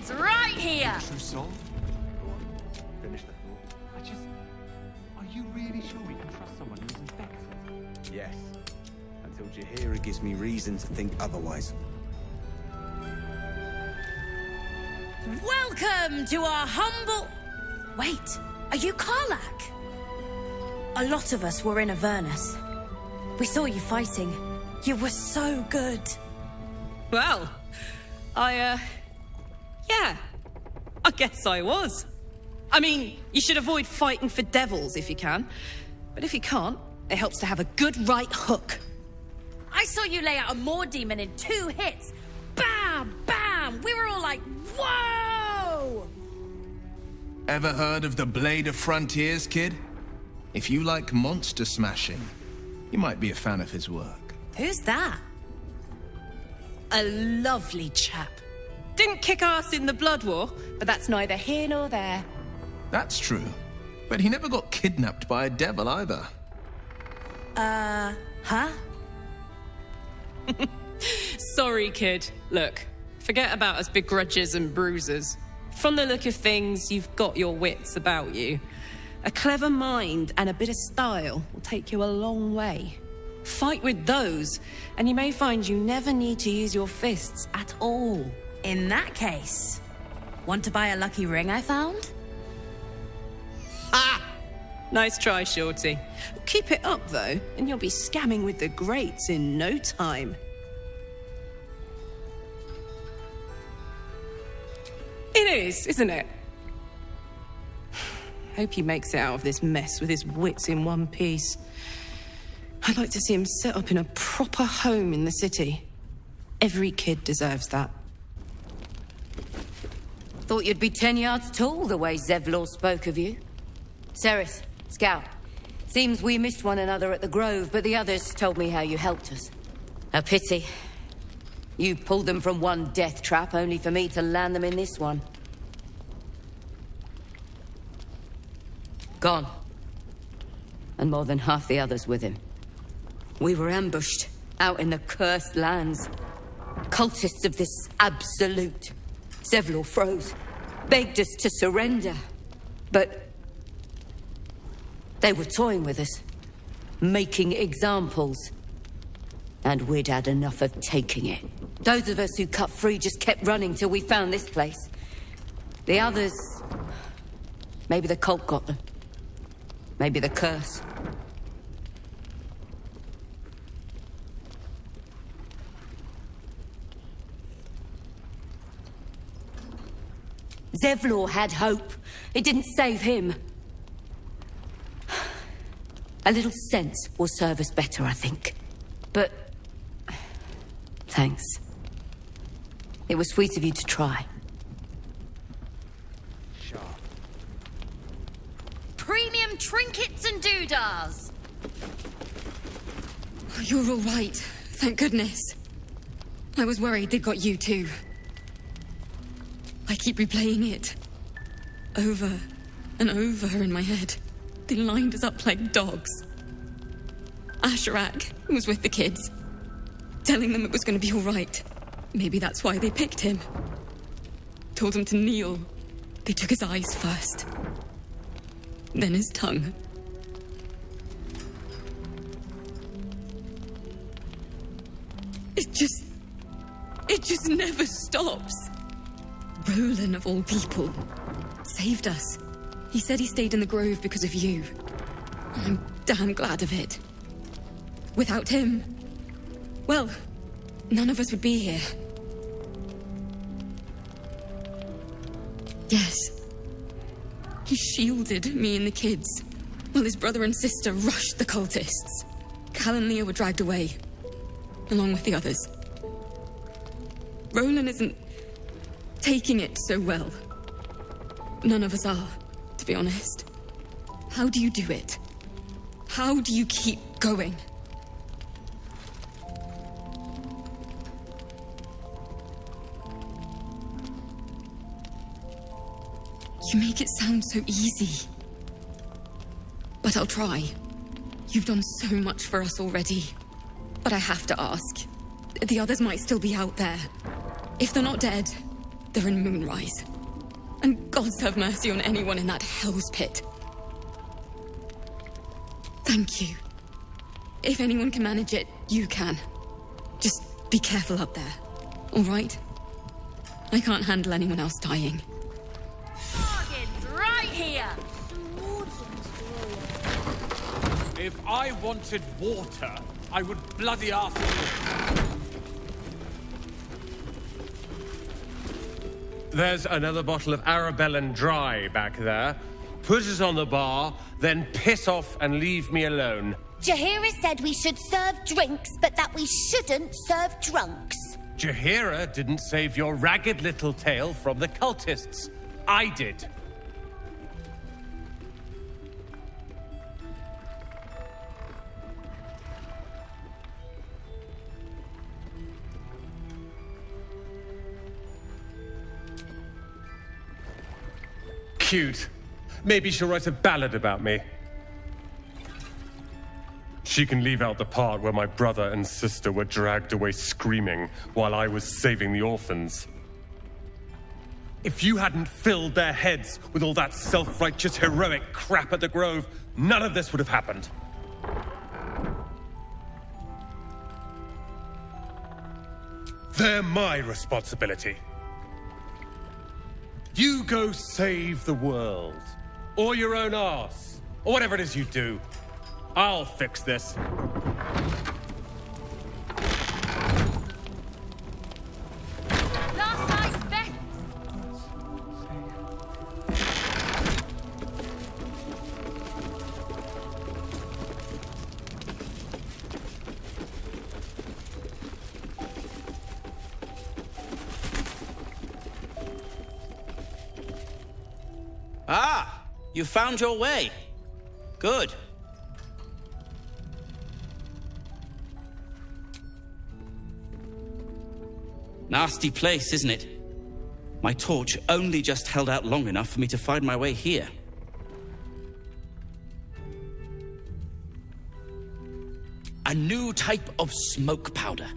ends right here! True soul? Go on, finish the thought. Are you really sure we can trust someone who's infected? Yes. Until Jaheria gives me reason to think otherwise. Welcome to our humble... Wait, are you Karlach? A lot of us were in Avernus. We saw you fighting. You were so good. Well, yeah, I guess I was. I mean, you should avoid fighting for devils if you can. But if you can't, it helps to have a good right hook. I saw you lay out a Moor demon in 2 hits. Bam! Bam! We were all like, whoa! Ever heard of the Blade of Frontiers, kid? If you like monster smashing, you might be a fan of his work. Who's that? A lovely chap. Didn't kick ass in the Blood War, but that's neither here nor there. That's true. But he never got kidnapped by a devil either. Huh? Sorry, kid. Look, forget about us begrudges and bruisers. From the look of things, you've got your wits about you. A clever mind and a bit of style will take you a long way. Fight with those, and you may find you never need to use your fists at all. In that case, want to buy a lucky ring I found? Ha! Nice try, Shorty. Keep it up, though, and you'll be scamming with the greats in no time. It is, isn't it? Hope he makes it out of this mess with his wits in one piece. I'd like to see him set up in a proper home in the city. Every kid deserves that. Thought you'd be 10 yards tall the way Zevlor spoke of you. Cerith, Scout. Seems we missed one another at the Grove, but the others told me how you helped us. A pity. You pulled them from one death trap, only for me to land them in this one. Gone. And more than half the others with him. We were ambushed, out in the cursed lands. Cultists of this absolute. Zevlor froze, begged us to surrender. But they were toying with us, making examples. And we'd had enough of taking it. Those of us who cut free just kept running till we found this place. The others... maybe the cult got them. Maybe the curse. Zevlor had hope. It didn't save him. A little sense will serve us better, I think. But... thanks. It was sweet of you to try. Sharp. Premium trinkets and doodahs! You're all right. Thank goodness. I was worried they'd got you too. I keep replaying it. Over and over in my head. They lined us up like dogs. Asherak was with the kids, telling them it was going to be all right. Maybe that's why they picked him. Told him to kneel. They took his eyes first. Then his tongue. It just never stops. Roland, of all people, saved us. He said he stayed in the Grove because of you. I'm damn glad of it. Without him, well, none of us would be here. Yes. He shielded me and the kids, while his brother and sister rushed the cultists. Cal and Leah were dragged away, along with the others. Roland isn't taking it so well. None of us are, to be honest. How do you do it? How do you keep going? You make it sound so easy. But I'll try. You've done so much for us already. But I have to ask. The others might still be out there. If they're not dead, they're in Moonrise. And gods have mercy on anyone in that hell's pit. Thank you. If anyone can manage it, you can. Just be careful up there, all right? I can't handle anyone else dying. Bargains right here! If I wanted water, I would bloody ask for it. There's another bottle of Arabellan Dry back there. Put it on the bar, then piss off and leave me alone. Jaheria said we should serve drinks, but that we shouldn't serve drunks. Jaheria didn't save your ragged little tail from the cultists. I did. Cute. Maybe she'll write a ballad about me. She can leave out the part where my brother and sister were dragged away screaming while I was saving the orphans. If you hadn't filled their heads with all that self-righteous heroic crap at the Grove, none of this would have happened. They're my responsibility. You go save the world. Or your own arse. Or whatever it is you do. I'll fix this. Last night's bet. Ah, you found your way. Good. Nasty place, isn't it? My torch only just held out long enough for me to find my way here. A new type of smoke powder.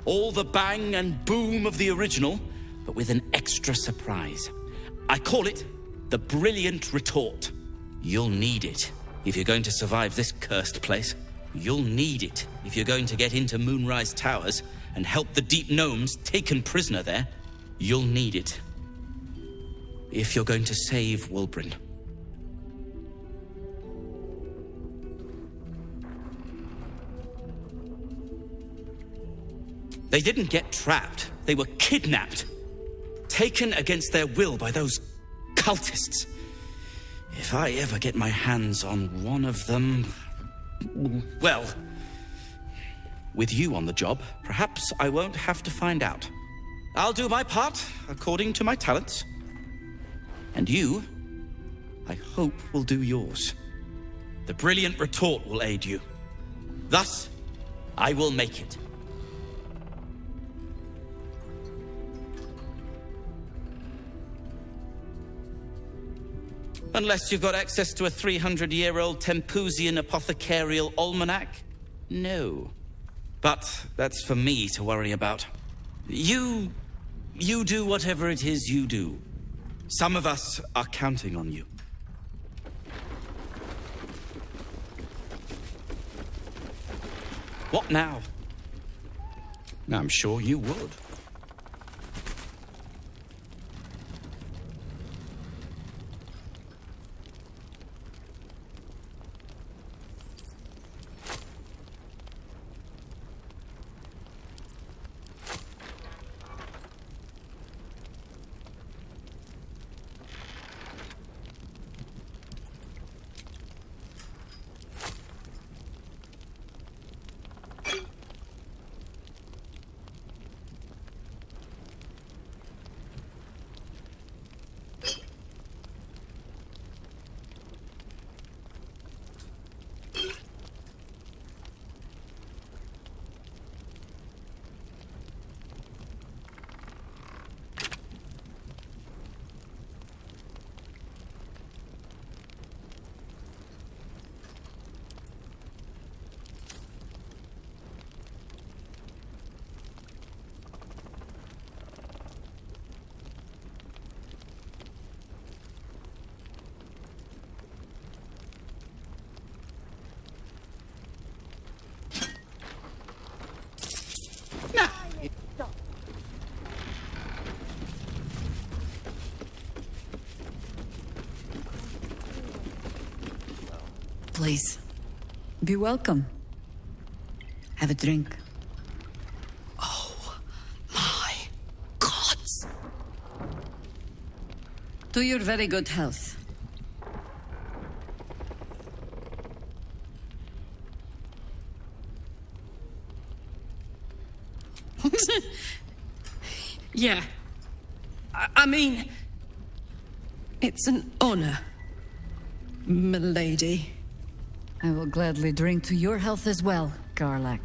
All the bang and boom of the original, but with an extra surprise. I call it the Brilliant Retort. You'll need it if you're going to survive this cursed place. You'll need it if you're going to get into Moonrise Towers and help the deep gnomes taken prisoner there. You'll need it if you're going to save Wulbren. They didn't get trapped. They were kidnapped. Taken against their will by those cultists. If I ever get my hands on one of them... well... with you on the job, perhaps I won't have to find out. I'll do my part, according to my talents. And you, I hope, will do yours. The Brilliant Retort will aid you. Thus, I will make it. Unless you've got access to a 300-year-old Tempusian apothecarial almanac? No. But that's for me to worry about. You do whatever it is you do. Some of us are counting on you. What now? I'm sure you would. Please, be welcome. Have a drink. Oh, my gods! To your very good health. Yeah. I mean, it's an honor, milady. I will gladly drink to your health as well, Garlak.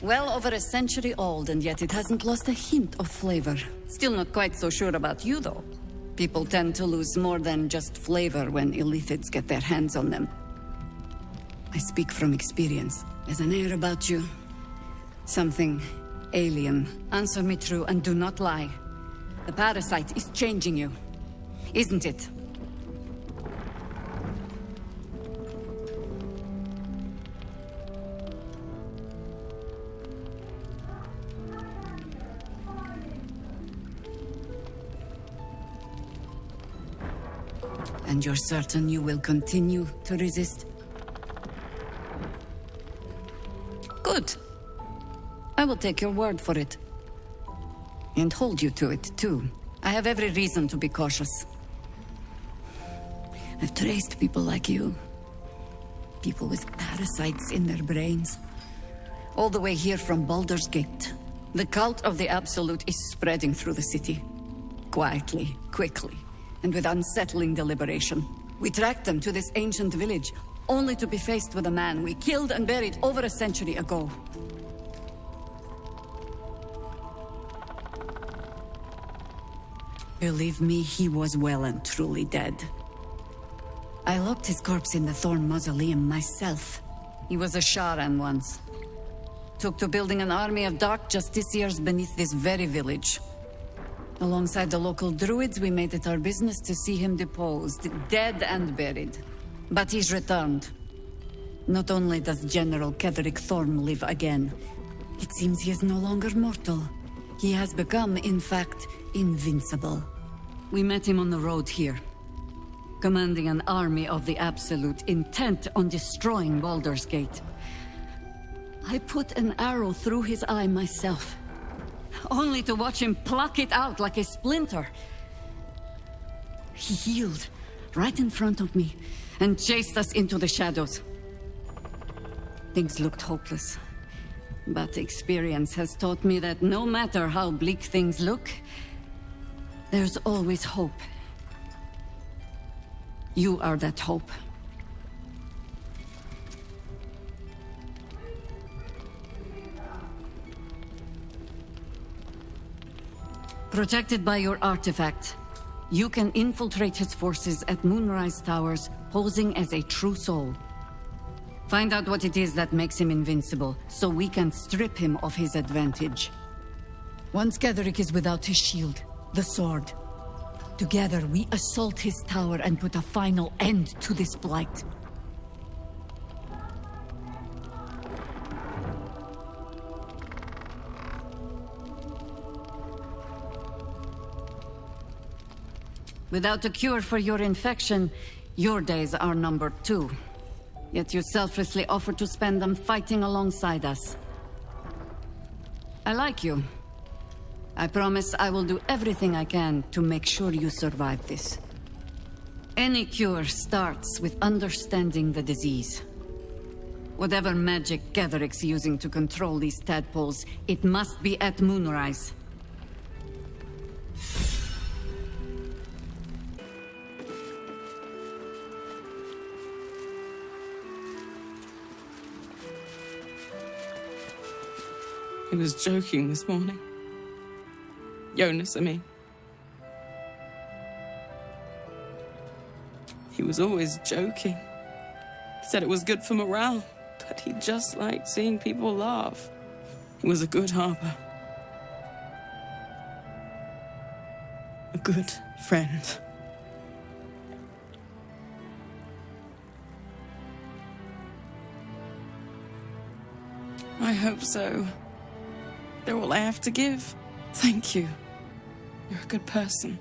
Well over a century old, and yet it hasn't lost a hint of flavor. Still not quite so sure about you, though. People tend to lose more than just flavor when illithids get their hands on them. I speak from experience. There's an air about you. Something alien. Answer me true and do not lie. The parasite is changing you, isn't it? And you're certain you will continue to resist? Good. I will take your word for it. And hold you to it, too. I have every reason to be cautious. I've traced people like you. People with parasites in their brains. All the way here from Baldur's Gate. The cult of the Absolute is spreading through the city. Quietly, quickly, and with unsettling deliberation. We tracked them to this ancient village, only to be faced with a man we killed and buried over a century ago. Believe me, he was well and truly dead. I locked his corpse in the Thorn Mausoleum myself. He was a Sharan once. Took to building an army of dark justiciars beneath this very village. Alongside the local druids, we made it our business to see him deposed, dead and buried. But he's returned. Not only does General Ketheric Thorn live again, it seems he is no longer mortal. He has become, in fact, invincible. We met him on the road here, commanding an army of the Absolute, intent on destroying Baldur's Gate. I put an arrow through his eye myself, only to watch him pluck it out like a splinter. He healed right in front of me and chased us into the shadows. Things looked hopeless, but experience has taught me that no matter how bleak things look, there's always hope. You are that hope. Protected by your artifact, you can infiltrate his forces at Moonrise Towers, posing as a true soul. Find out what it is that makes him invincible, so we can strip him of his advantage. Once Ketheric is without his shield, the sword, together we assault his tower and put a final end to this blight. Without a cure for your infection, your days are numbered too. Yet you selflessly offer to spend them fighting alongside us. I like you. I promise I will do everything I can to make sure you survive this. Any cure starts with understanding the disease. Whatever magic Ketheric's using to control these tadpoles, it must be at Moonrise. He was joking this morning. Jonas, I mean. He was always joking. He said it was good for morale, but he just liked seeing people laugh. He was a good harper. A good friend. I hope so. They're all I have to give. Thank you. You're a good person.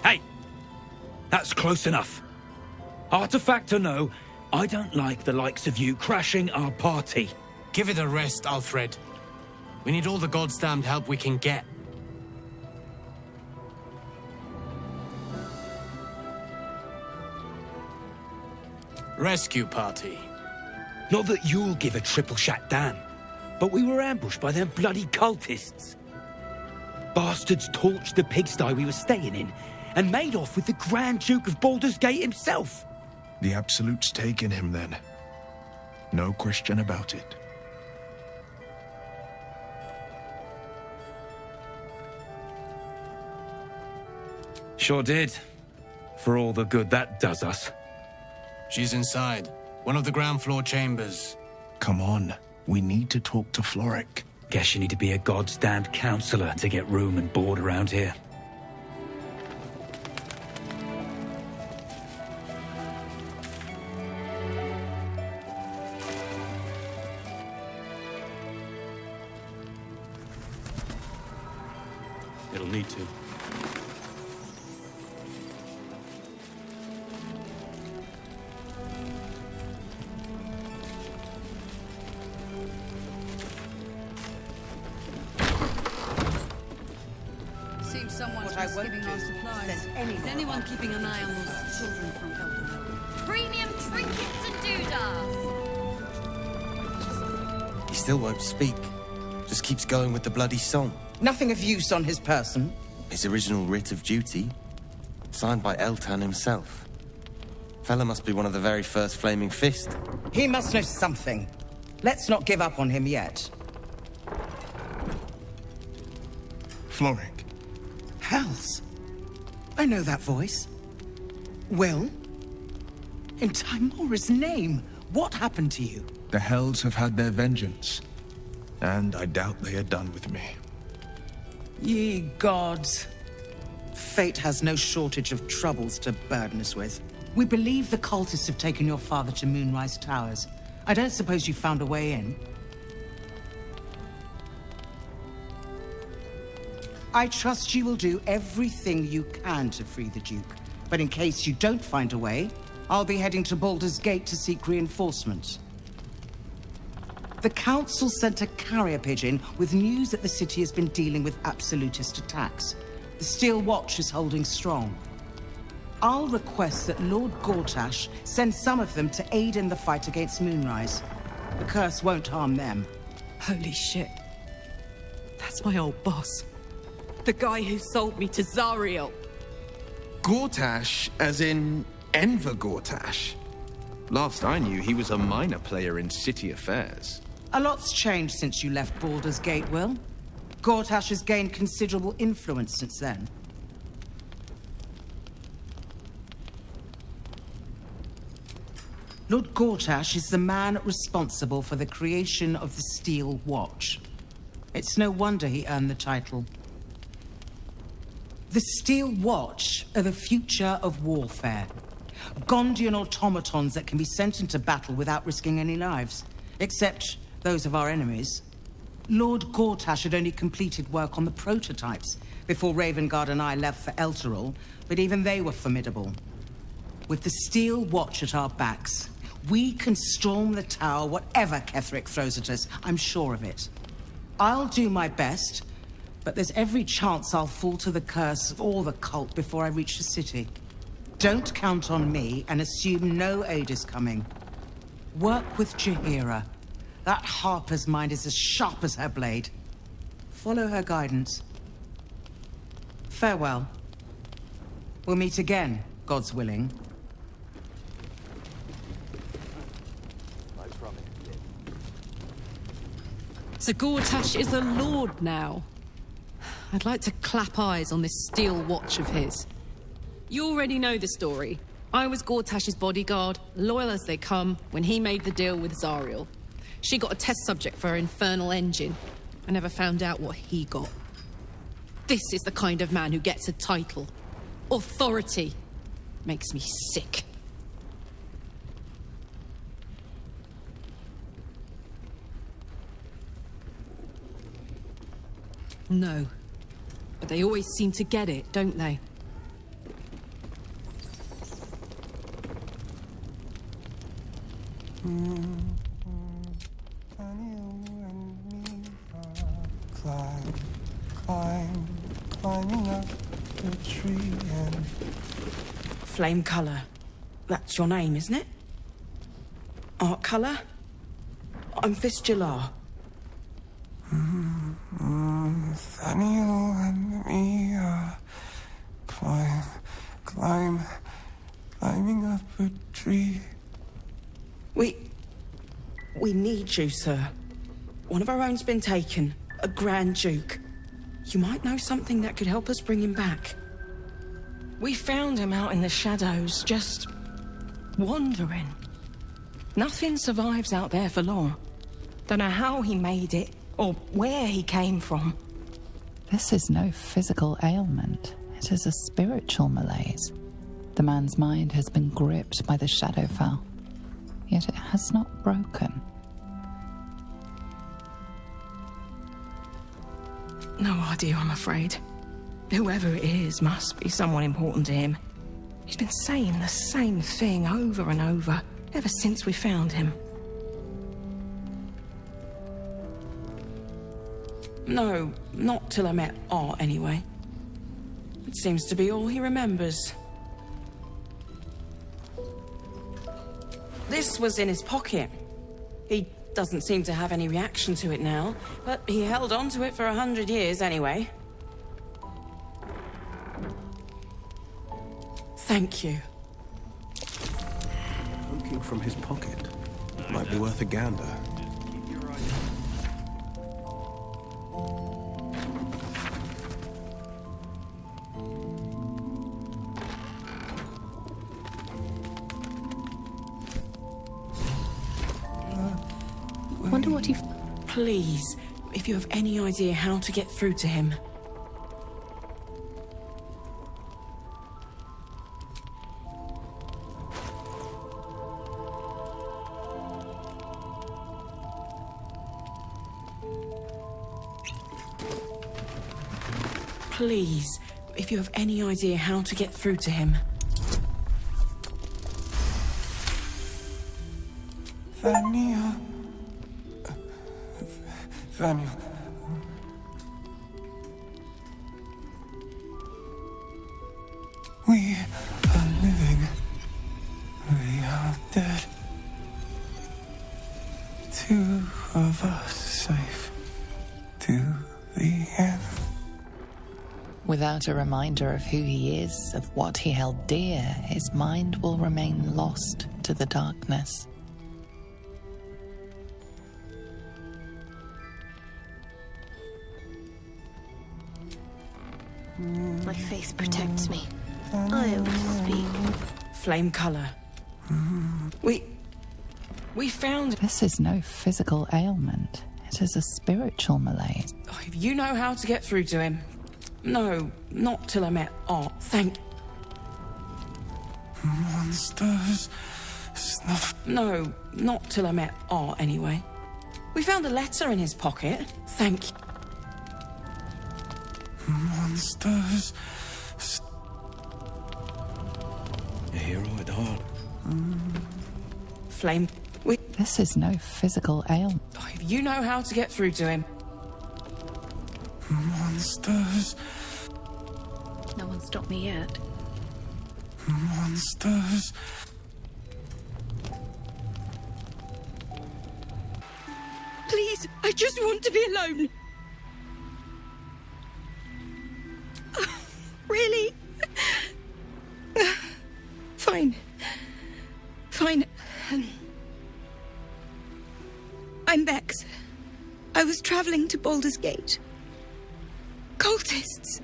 Hey! That's close enough. Artifact or no, I don't like the likes of you crashing our party. Give it a rest, Alfred. We need all the goddamned help we can get. Rescue party. Not that you'll give a triple shot damn, but we were ambushed by them bloody cultists. Bastards torched the pigsty we were staying in and made off with the Grand Duke of Baldur's Gate himself. The Absolute's taken him then. No question about it. Sure did. For all the good that does us. She's inside. One of the ground floor chambers. Come on. We need to talk to Floric. Guess you need to be a goddamned counselor to get room and board around here. It'll need to. Seems someone's giving our supplies. Is anyone keeping an eye on those children from Elder? Premium trinkets and doodahs. He still won't speak. Just keeps going with the bloody song. Nothing of use on his person. His original writ of duty, signed by Eltan himself. Fella must be one of the very first Flaming Fist. He must know something. Let's not give up on him yet. Floric. Hells. I know that voice. Well? In Timora's name, what happened to you? The Hells have had their vengeance. And I doubt they are done with me. Ye gods. Fate has no shortage of troubles to burden us with. We believe the cultists have taken your father to Moonrise Towers. I don't suppose you found a way in? I trust you will do everything you can to free the Duke. But in case you don't find a way, I'll be heading to Baldur's Gate to seek reinforcements. The Council sent a carrier pigeon with news that the city has been dealing with absolutist attacks. The Steel Watch is holding strong. I'll request that Lord Gortash send some of them to aid in the fight against Moonrise. The curse won't harm them. Holy shit. That's my old boss. The guy who sold me to Zariel. Gortash, as in Enver Gortash. Last I knew, he was a minor player in city affairs. A lot's changed since you left Baldur's Gate, Will. Gortash has gained considerable influence since then. Lord Gortash is the man responsible for the creation of the Steel Watch. It's no wonder he earned the title. The Steel Watch are the future of warfare. Gondian automatons that can be sent into battle without risking any lives. Except those of our enemies. Lord Gortash had only completed work on the prototypes before Ravengard and I left for Elturel, but even they were formidable. With the Steel Watch at our backs, we can storm the tower whatever Ketheric throws at us, I'm sure of it. I'll do my best, but there's every chance I'll fall to the curse or the cult before I reach the city. Don't count on me and assume no aid is coming. Work with Jaheria. That Harper's mind is as sharp as her blade. Follow her guidance. Farewell. We'll meet again, God's willing. So Gortash is a lord now. I'd like to clap eyes on this steel watch of his. You already know the story. I was Gortash's bodyguard, loyal as they come, when he made the deal with Zariel. She got a test subject for her infernal engine. I never found out what he got. This is the kind of man who gets a title. Authority. Makes me sick. No. But they always seem to get it, don't they? Climbing up the tree and... Flame colour. That's your name, isn't it? Art colour? I'm Fistula. Nathaniel and me are climbing up a tree. We need you, sir. One of our own's been taken, a Grand Duke. You might know something that could help us bring him back. We found him out in the shadows, just wandering. Nothing survives out there for long. Don't know how he made it, or where he came from. This is no physical ailment. It is a spiritual malaise. The man's mind has been gripped by the Shadowfell, yet it has not broken. No idea, I'm afraid. Whoever it is must be someone important to him. He's been saying the same thing over and over, ever since we found him. No, not till I met Art, anyway. It seems to be all he remembers. This was in his pocket. He doesn't seem to have any reaction to it now, but he held on to it for 100 years anyway. Thank you. Poking from his pocket. Might be worth a gander. Wonder what he... Please, if you have any idea how to get through to him. Please, if you have any idea how to get through to him. Daniel. We are living. We are dead. Two of us safe to the end. Without a reminder of who he is, of what he held dear, his mind will remain lost to the darkness. My faith protects me. I am to speak. Flame colour. We found... This is no physical ailment. It is a spiritual malaise. Oh, if you know how to get through to him. No, not till I met Art. Thank... Monsters. Snuff. No, not till I met Art, anyway. We found a letter in his pocket. Thank you. Monsters. A hero at heart. Flame. This is no physical ailment. Oh, if you know how to get through to him. Monsters. No one stopped me yet. Monsters. Please, I just want to be alone. Really? Fine. Fine. I'm Bex. I was traveling to Baldur's Gate. Cultists.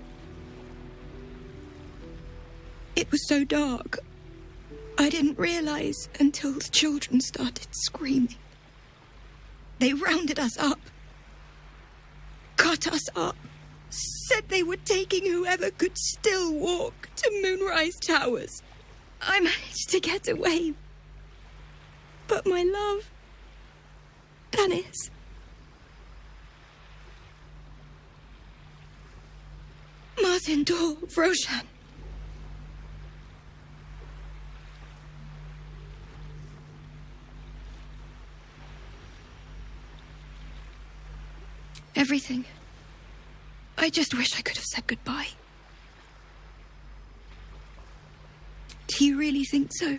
It was so dark. I didn't realize until the children started screaming. They rounded us up. Cut us up. Said they were taking whoever could still walk to Moonrise Towers. I managed to get away. But my love... Dennis... Martin Dor, Roshan. Everything. I just wish I could have said goodbye. Do you really think so?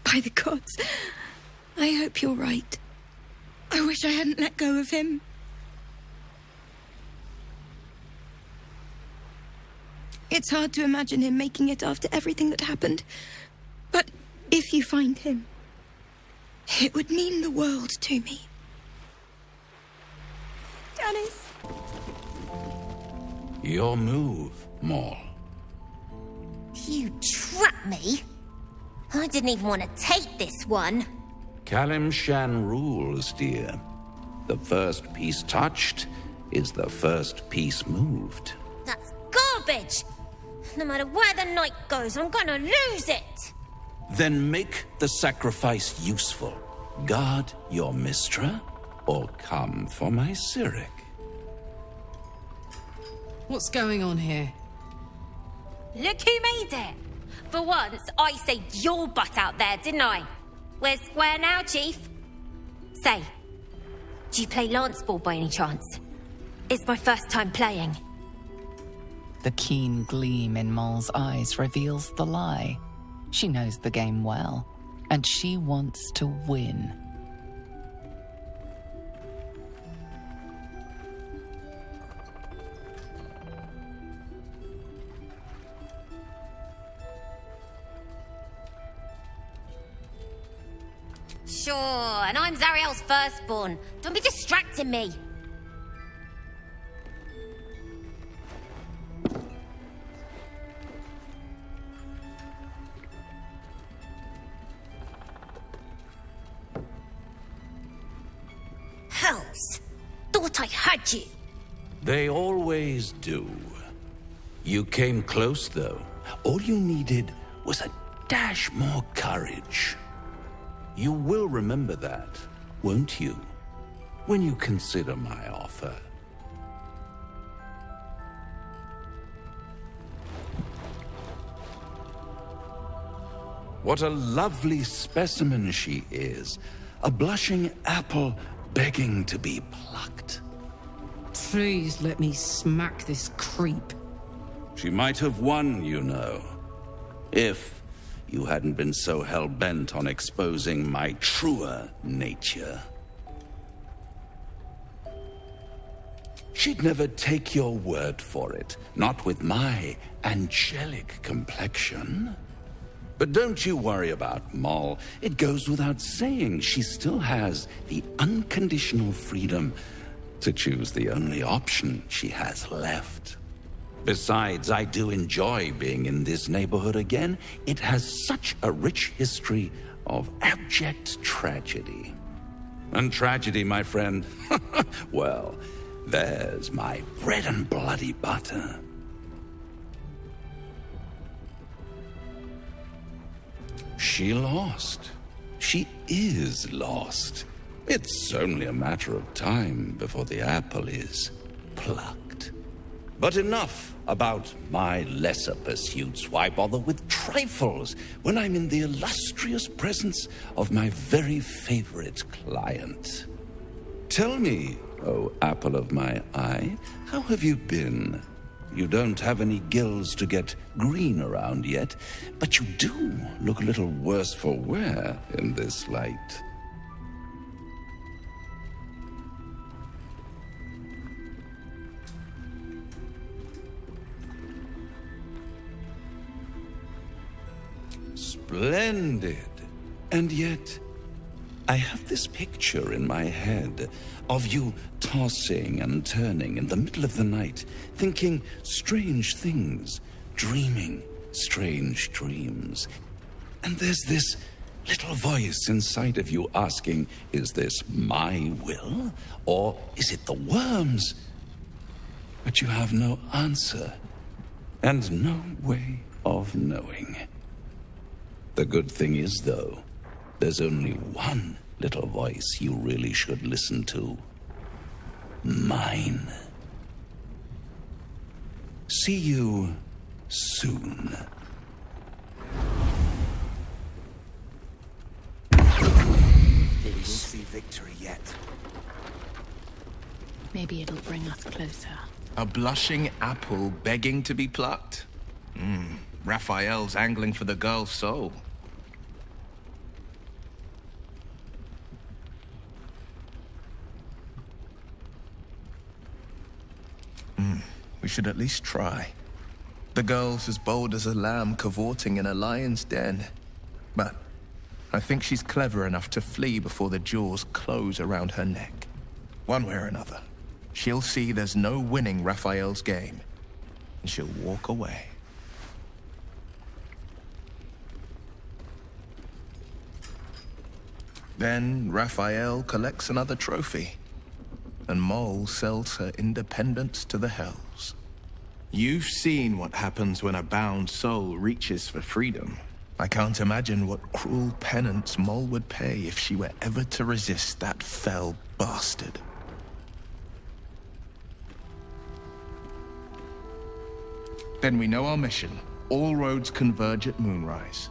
By the gods, I hope you're right. I wish I hadn't let go of him. It's hard to imagine him making it after everything that happened. But if you find him, it would mean the world to me. Dennis. Your move, Maul. You trapped me? I didn't even want to take this one. Kalimshan rules, dear. The first piece touched is the first piece moved. That's garbage! No matter where the night goes, I'm gonna lose it! Then make the sacrifice useful. Guard your Mistra, or come for my Cyric. What's going on here? Look who made it! For once, I saved your butt out there, didn't I? We're square now, Chief. Say, do you play lance ball by any chance? It's my first time playing. The keen gleam in Maul's eyes reveals the lie. She knows the game well, and she wants to win. Sure, and I'm Zariel's firstborn. Don't be distracting me. Hells! Thought I had you. They always do. You came close, though. All you needed was a dash more courage. You will remember that, won't you? When you consider my offer. What a lovely specimen she is. A blushing apple begging to be plucked. Please let me smack this creep. She might have won, you know. If you hadn't been so hell-bent on exposing my truer nature. She'd never take your word for it, not with my angelic complexion. But don't you worry about Maul. It goes without saying she still has the unconditional freedom to choose the only option she has left. Besides, I do enjoy being in this neighborhood again. It has such a rich history of abject tragedy. And tragedy, my friend, well, there's my bread and bloody butter. She lost. She is lost. It's only a matter of time before the apple is plucked. But enough about my lesser pursuits. Why bother with trifles when I'm in the illustrious presence of my very favorite client? Tell me, oh apple of my eye, how have you been? You don't have any gills to get green around yet, but you do look a little worse for wear in this light. Splendid. And yet, I have this picture in my head of you tossing and turning in the middle of the night, thinking strange things, dreaming strange dreams. And there's this little voice inside of you asking, is this my will, or is it the worms? But you have no answer, and no way of knowing. The good thing is, though, there's only one little voice you really should listen to. Mine. See you soon. We will see victory yet. Maybe it'll bring us closer. A blushing apple begging to be plucked? Raphael's angling for the girl's soul. We should at least try. The girl's as bold as a lamb cavorting in a lion's den. But I think she's clever enough to flee before the jaws close around her neck. One way or another, she'll see there's no winning Raphael's game, and she'll walk away. Then Raphael collects another trophy, and Mole sells her independence to the Hells. You've seen what happens when a bound soul reaches for freedom. I can't imagine what cruel penance Mole would pay if she were ever to resist that fell bastard. Then we know our mission. All roads converge at moonrise.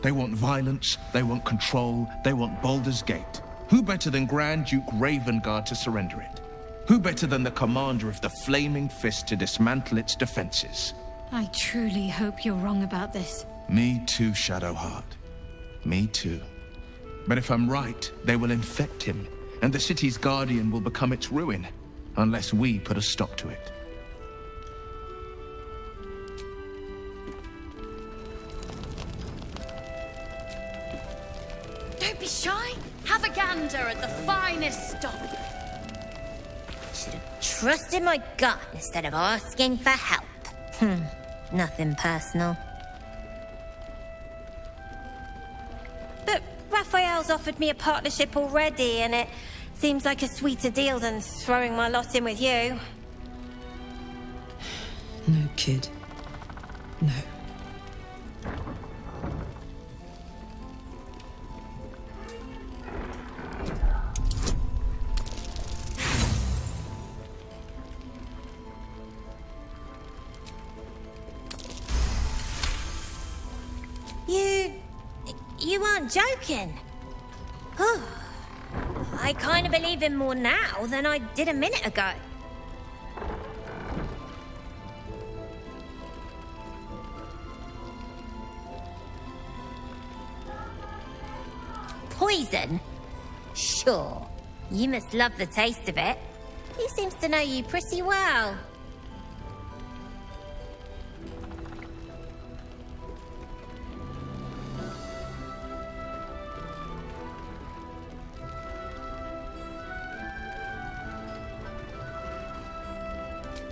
They want violence, they want control, they want Baldur's Gate. Who better than Grand Duke Ravengard to surrender it? Who better than the commander of the Flaming Fist to dismantle its defenses? I truly hope you're wrong about this. Me too, Shadowheart. Me too. But if I'm right, they will infect him, and the city's guardian will become its ruin, unless we put a stop to it. Don't be shy. Have a gander at the finest stock. Should have trusted my gut instead of asking for help. Nothing personal. But Raphael's offered me a partnership already, and it seems like a sweeter deal than throwing my lot in with you. No, kid. No. You aren't joking. Oh, I kind of believe him more now than I did a minute ago. Poison? Sure. You must love the taste of it. He seems to know you pretty well.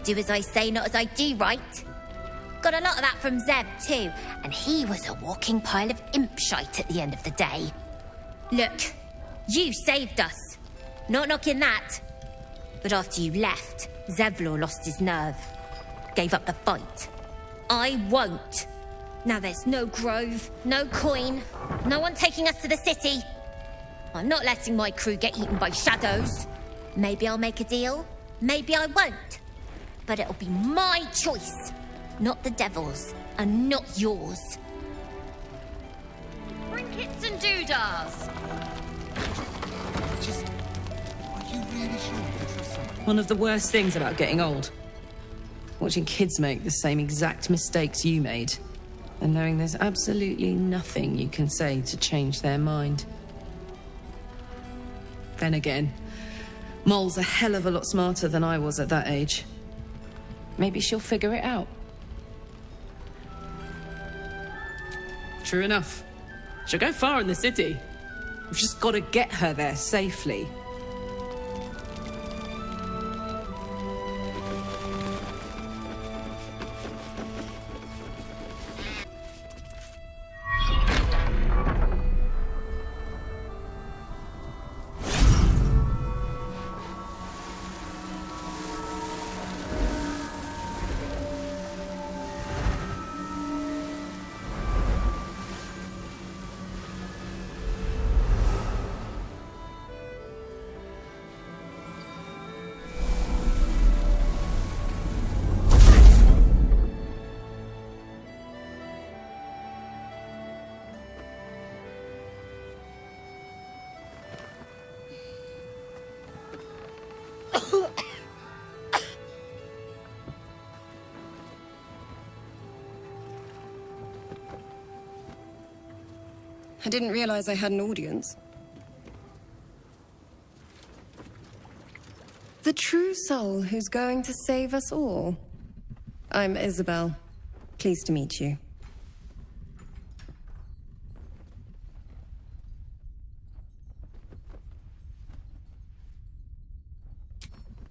Do as I say, not as I do, right? Got a lot of that from Zeb, too, and he was a walking pile of imp shite at the end of the day. Look, you saved us. Not knocking that. But after you left, Zevlor lost his nerve. Gave up the fight. I won't. Now there's no grove, no coin, no one taking us to the city. I'm not letting my crew get eaten by shadows. Maybe I'll make a deal, maybe I won't. But it'll be my choice, not the devil's, and not yours. Trinkets and doodahs. Are you really sure you can trust someone? One of the worst things about getting old. Watching kids make the same exact mistakes you made. And knowing there's absolutely nothing you can say to change their mind. Then again, Mole's a hell of a lot smarter than I was at that age. Maybe she'll figure it out. True enough. She'll go far in the city. We've just got to get her there safely. I didn't realize I had an audience. The true soul who's going to save us all. I'm Isobel. Pleased to meet you.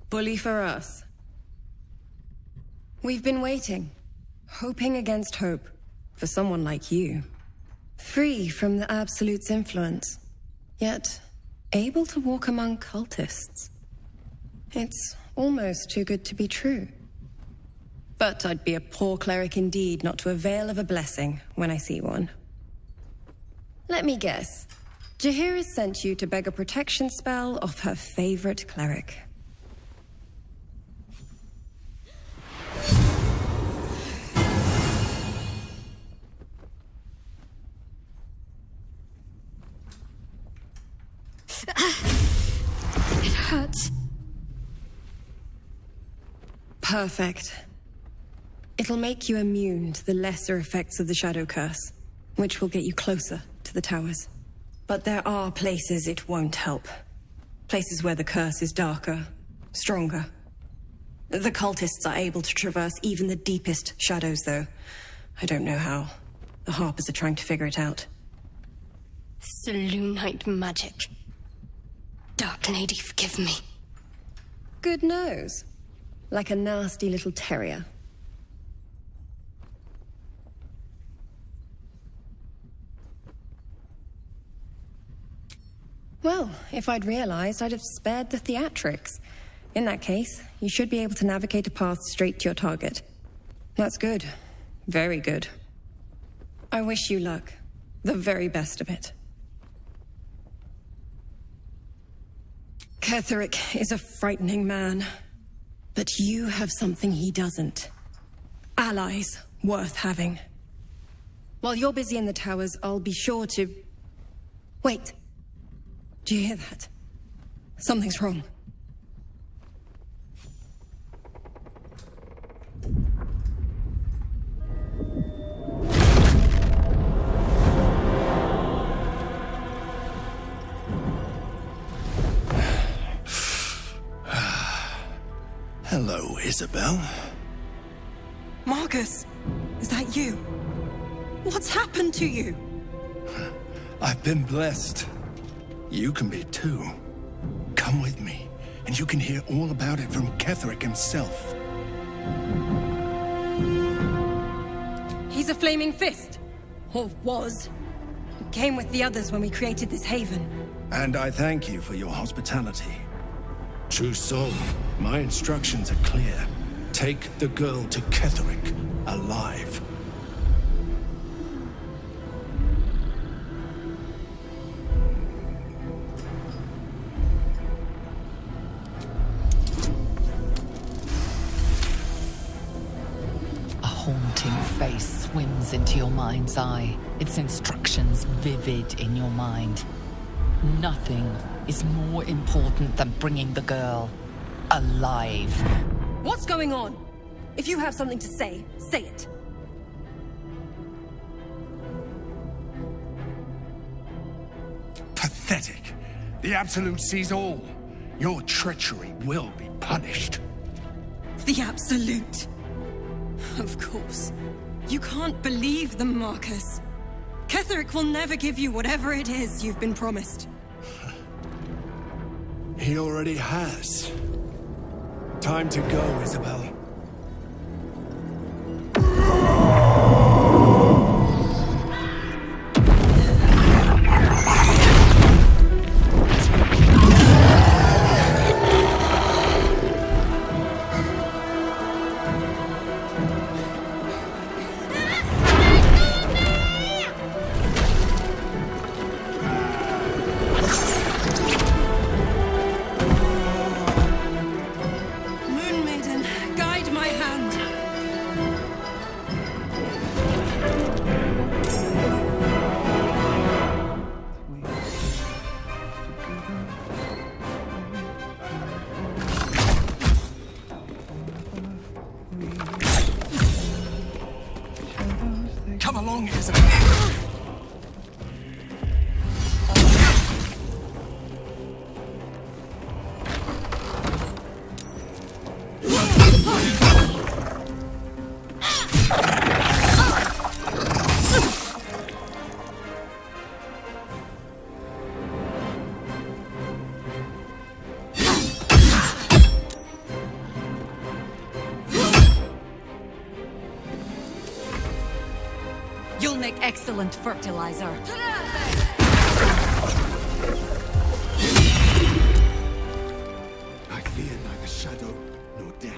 Bully for us. We've been waiting, hoping against hope, for someone like you. Free from the Absolute's influence, yet able to walk among cultists. It's almost too good to be true. But I'd be a poor cleric indeed not to avail of a blessing when I see one. Let me guess. Jaheria sent you to beg a protection spell off her favorite cleric. It hurts. Perfect. It'll make you immune to the lesser effects of the Shadow Curse, which will get you closer to the towers. But there are places it won't help. Places where the curse is darker, stronger. The cultists are able to traverse even the deepest shadows, though. I don't know how. The Harpers are trying to figure it out. Selûnite magic. Dark Lady, forgive me. Good nose. Like a nasty little terrier. Well, if I'd realized, I'd have spared the theatrics. In that case, you should be able to navigate a path straight to your target. That's good. Very good. I wish you luck. The very best of it. Ketheric is a frightening man. But you have something he doesn't. Allies worth having. While you're busy in the towers, I'll be sure to... Wait. Do you hear that? Something's wrong. Hello, Isobel. Marcus, is that you? What's happened to you? I've been blessed. You can be too. Come with me, and you can hear all about it from Ketheric himself. He's a flaming fist. Or was. He came with the others when we created this haven. And I thank you for your hospitality. True soul, my instructions are clear. Take the girl to Ketheric, alive. A haunting face swims into your mind's eye, its instructions vivid in your mind. Nothing is more important than bringing the girl alive. What's going on? If you have something to say, say it. Pathetic. The Absolute sees all. Your treachery will be punished. The Absolute. Of course. You can't believe them, Marcus. Ketherick will never give you whatever it is you've been promised. He already has. Time to go, Isobel. Come along, Isobel. You'll make excellent fertilizer. I fear neither shadow nor death.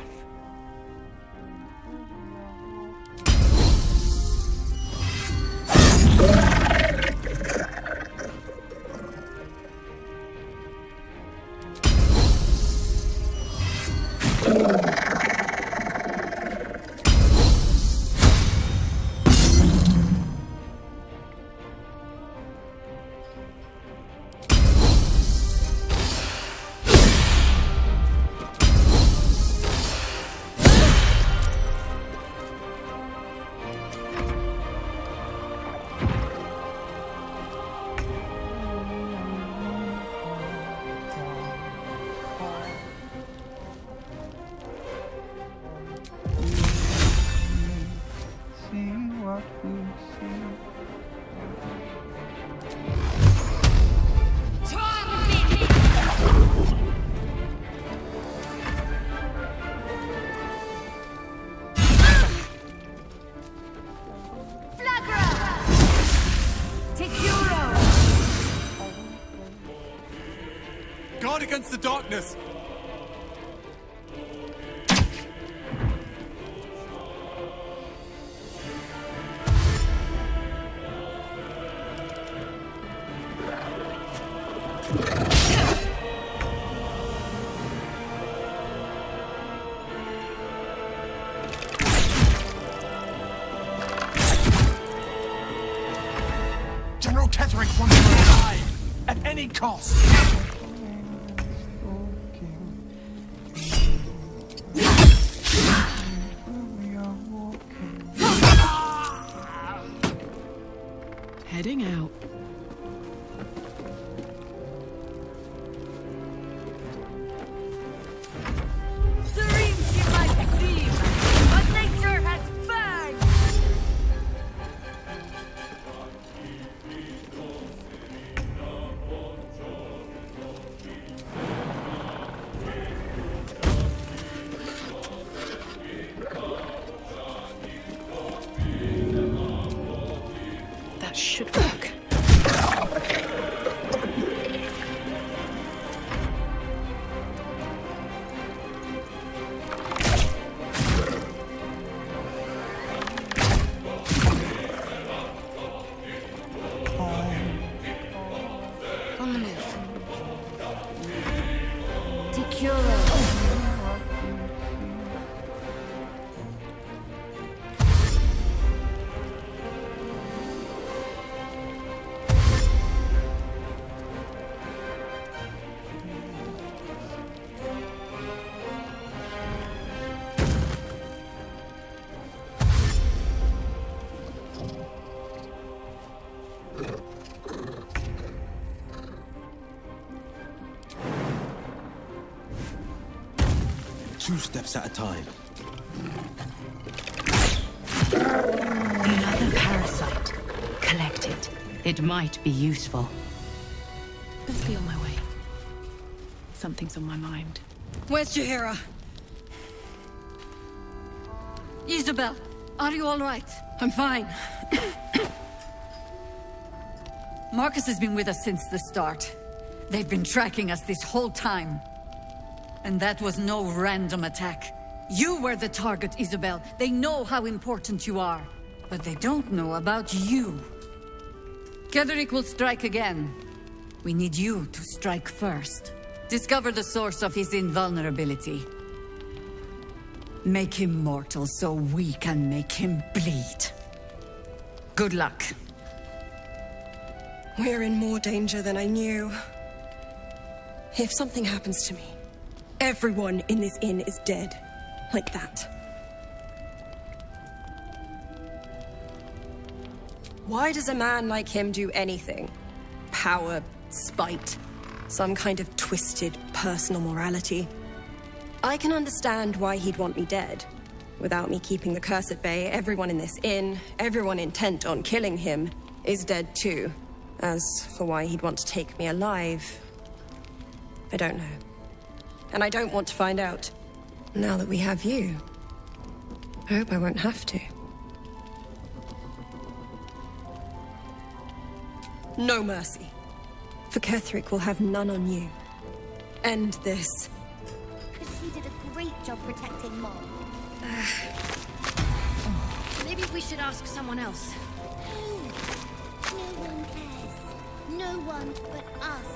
Guard against the darkness! General Ketherick wants you alive, at any cost. Heading out. Serene she might seem, but nature has fangs! That should work. On the move. Secure. Two steps at a time. Another parasite. Collect it. It might be useful. Let's be on my way. Something's on my mind. Where's Jaheria? Isobel, are you all right? I'm fine. Marcus has been with us since the start. They've been tracking us this whole time. And that was no random attack. You were the target, Isobel. They know how important you are. But they don't know about you. Ketheric will strike again. We need you to strike first. Discover the source of his invulnerability. Make him mortal so we can make him bleed. Good luck. We're in more danger than I knew. If something happens to me, everyone in this inn is dead. Like that. Why does a man like him do anything? Power, spite, some kind of twisted personal morality. I can understand why he'd want me dead. Without me keeping the curse at bay, everyone in this inn, everyone intent on killing him, is dead too. As for why he'd want to take me alive, I don't know. And I don't want to find out. Now that we have you, I hope I won't have to. No mercy. For Ketheric will have none on you. End this. She did a great job protecting Mom. Maybe we should ask someone else. No one cares. No one but us.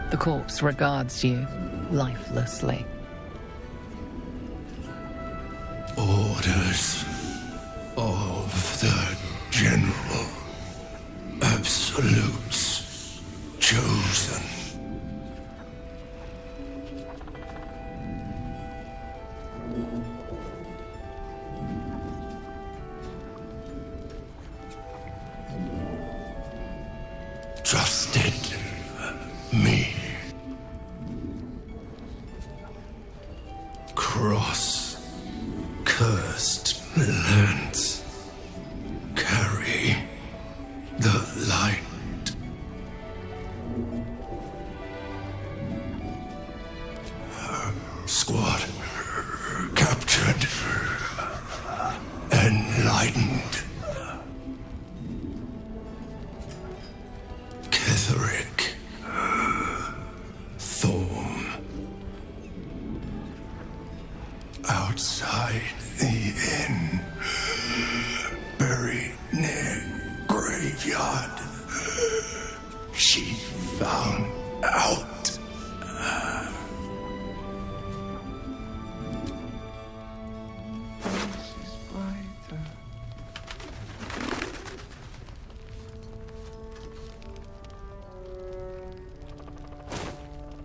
The corpse regards you lifelessly. Orders of the General. Absolutes chosen. Trusted me. Cross cursed lands. Carry the light. Squad captured. Enlightened. Ketheric. Thorn. Outside the inn. Buried near graveyard. She found out.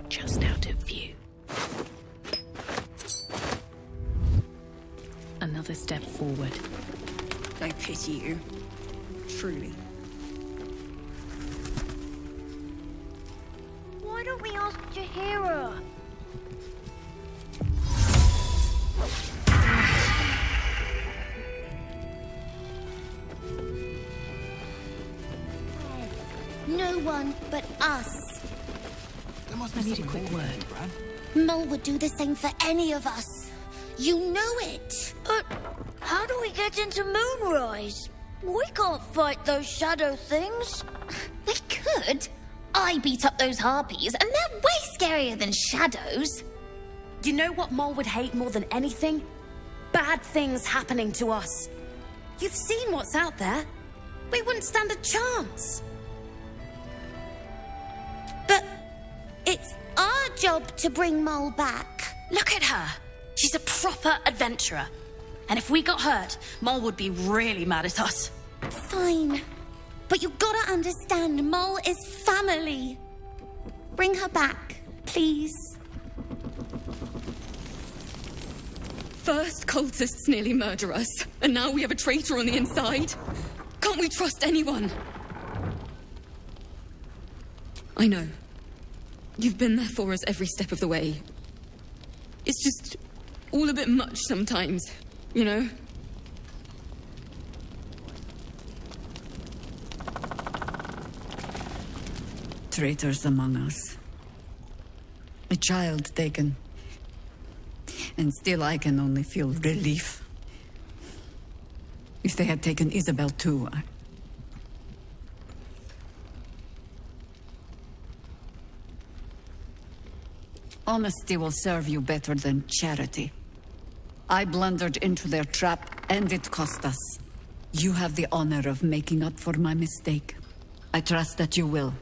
Just out of view. Another step forward. I pity you. Truly. Why don't we ask Jaheria? No one but us. I need a quick word. Mol would do the same for any of us. You know it. How do we get into Moonrise? We can't fight those shadow things. We could. I beat up those harpies, and they're way scarier than shadows. You know what Mol would hate more than anything? Bad things happening to us. You've seen what's out there. We wouldn't stand a chance. But it's our job to bring Mol back. Look at her. She's a proper adventurer. And if we got hurt, Mol would be really mad at us. Fine. But you gotta understand, Mol is family. Bring her back, please. First, cultists nearly murder us, and now we have a traitor on the inside. Can't we trust anyone? I know. You've been there for us every step of the way. It's just all a bit much sometimes, you know? Traitors among us. A child taken. And still I can only feel relief. If they had taken Isobel too, Honesty will serve you better than charity. I blundered into their trap, and it cost us. You have the honor of making up for my mistake. I trust that you will.